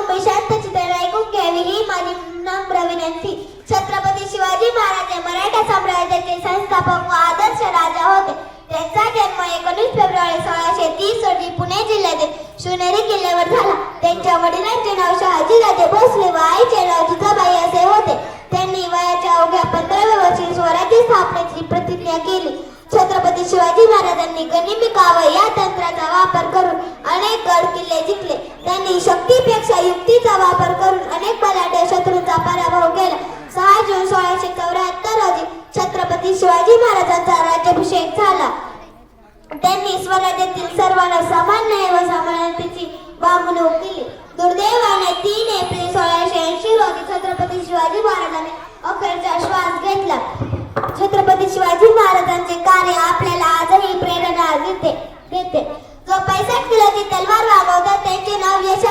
मुंबई शांत चित्र ऐकून घ्यावी ही माझी नम्र विनंती. छत्रपती शिवाजी महाराज हे मराठा साम्राज्याचे संस्थापक व आदर्श राजा होते. त्यांचा जन्म 19 फेब्रुवारी 1630 रोजी पुणे जिल्ह्यातील शिवनेरी किल्ल्यावर झाला. त्यांच्या वडिलांचे नाव शहाजीराजे भोसले व आईचे नाव जिजाबाई असे होते. त्यांनी वयाच्या अवघ्या 15व्या वर्षी स्वराज्य स्थापनेची प्रतिज्ञा केली. छत्रपती शिवाजी महाराजांनी गनिमिकाव या तंत्राचा वापर करून अनेक गड किल्ले जिंकले. त्यांनी शक्तीपेक्षा युक्तीचा वापर करून अनेक बलाढ्य शत्रूंचा पराभव केला. 6 जून 1674 रोजी छत्रपती शिवाजी महाराजांचा राज्याभिषेक झाला. त्यांनी स्वराज्यातील सर्वांना समान न्याय व समानतेची वागणूक दिली. दुर्दैवाने 3 एप्रिल 1680 रोजी छत्रपती शिवाजी महाराजांनी अखेरचा श्वास घेतला. छत्रपती शिवाजी महाराजांचे कार्य आपल्याला आजही प्रेरणा देते. जो 65 किलोची तलवार वागवतात त्यांचे नाव यश